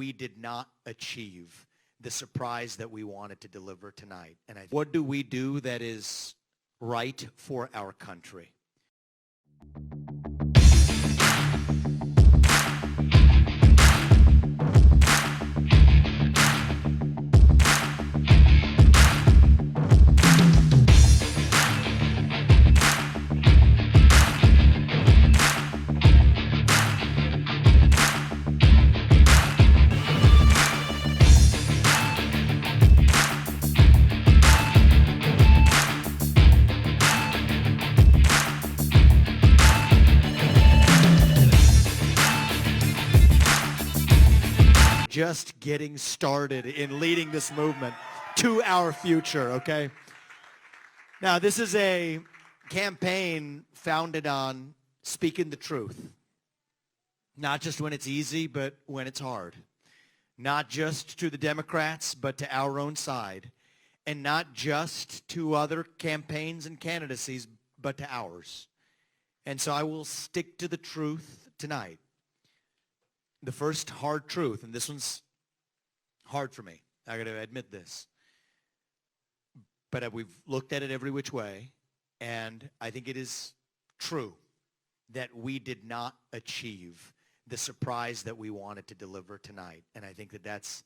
we did not achieve the surprise that we wanted to deliver tonight. And what do we do that is right for our country? Just getting started in leading this movement to our future, okay? Now, this is a campaign founded on speaking the truth. Not just when it's easy, but when it's hard. Not just to the Democrats, but to our own side. And not just to other campaigns and candidacies, but to ours. And so I will stick to the truth tonight. The first hard truth, and this one's hard for me. I got to admit this. But we've looked at it every which way, and I think it is true that we did not achieve the surprise that we wanted to deliver tonight. And I think that that's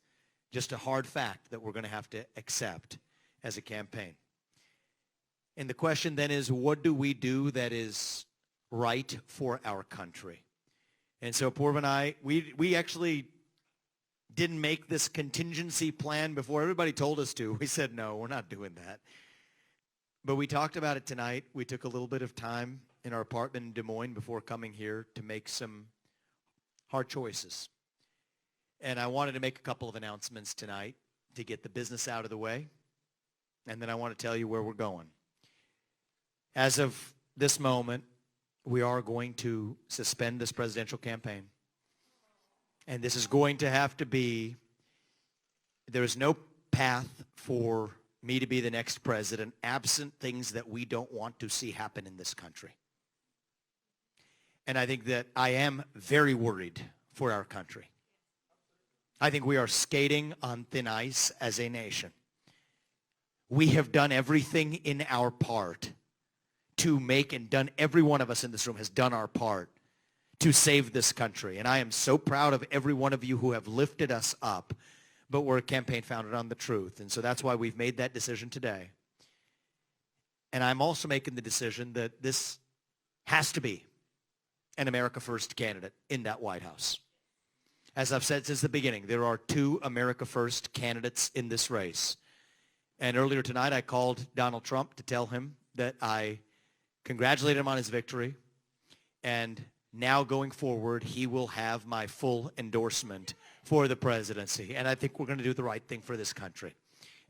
just a hard fact that we're going to have to accept as a campaign. And the question then is, what do we do that is right for our country? And so Purva and I, we actually didn't make this contingency plan before everybody told us to. We said, no, we're not doing that. But we talked about it tonight. We took a little bit of time in our apartment in Des Moines before coming here to make some hard choices. And I wanted to make a couple of announcements tonight to get the business out of the way. And then I want to tell you where we're going. As of this moment, we are going to suspend this presidential campaign. And this is going to have to be, there is no path for me to be the next president absent things that we don't want to see happen in this country. And I think that I am very worried for our country. I think we are skating on thin ice as a nation. We have done everything in our part to make, and done, every one of us in this room has done our part to save this country. And I am so proud of every one of you who have lifted us up. But we're a campaign founded on the truth. And so that's why we've made that decision today. And I'm also making the decision that this has to be an America First candidate in that White House. As I've said since the beginning, there are two America First candidates in this race. And earlier tonight, I called Donald Trump to tell him that I congratulated him on his victory. And now going forward, he will have my full endorsement for the presidency. And I think we're going to do the right thing for this country.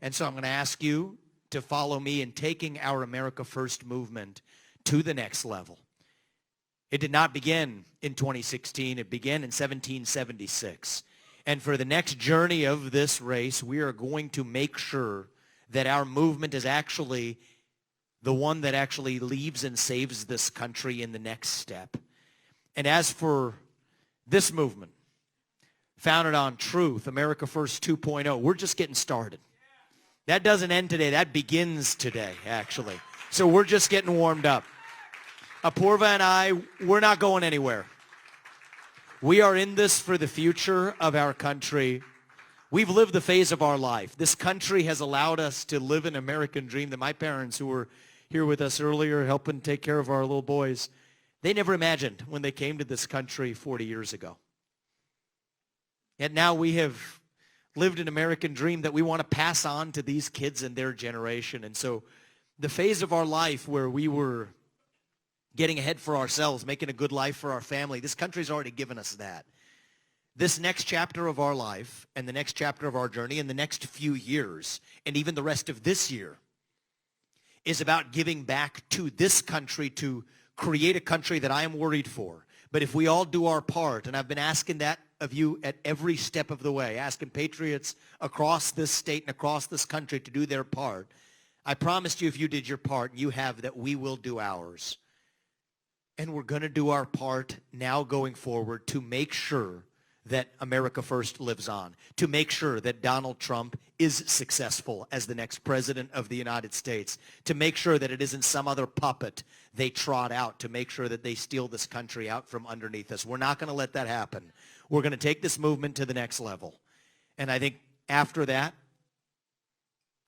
And so I'm going to ask you to follow me in taking our America First movement to the next level. It did not begin in 2016. It began in 1776. And for the next journey of this race, we are going to make sure that our movement is actually the one that actually leaves and saves this country in the next step. And as for this movement, founded on truth, America First 2.0, we're just getting started. That doesn't end today. That begins today, actually. So we're just getting warmed up. Apurva and I, we're not going anywhere. We are in this for the future of our country. We've lived the phase of our life. This country has allowed us to live an American dream that my parents, who were here with us earlier helping take care of our little boys, they never imagined when they came to this country 40 years ago. Yet now we have lived an American dream that we want to pass on to these kids and their generation. And so the phase of our life where we were getting ahead for ourselves, making a good life for our family, this country's already given us that. This next chapter of our life and the next chapter of our journey and the next few years and even the rest of this year is about giving back to this country to create a country that I am worried for. But if we all do our part, and I've been asking that of you at every step of the way, asking patriots across this state and across this country to do their part, I promised you if you did your part, you have, that we will do ours. And we're going to do our part now going forward to make sure that America First lives on, to make sure that Donald Trump is successful as the next president of the United States, to make sure that it isn't some other puppet they trot out to make sure that they steal this country out from underneath us. We're not going to let that happen. We're going to take this movement to the next level. And I think after that,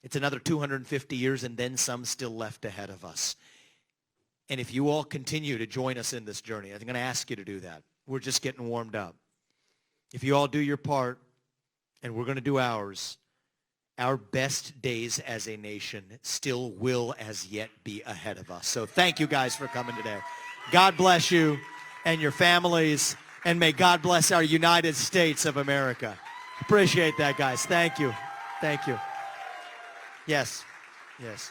it's another 250 years and then some still left ahead of us. And if you all continue to join us in this journey, I'm going to ask you to do that. We're just getting warmed up. If you all do your part, and we're going to do ours, our best days as a nation still will as yet be ahead of us. So thank you guys for coming today. God bless you and your families, and may God bless our United States of America. Appreciate that, guys. Thank you. Thank you. Yes. Yes.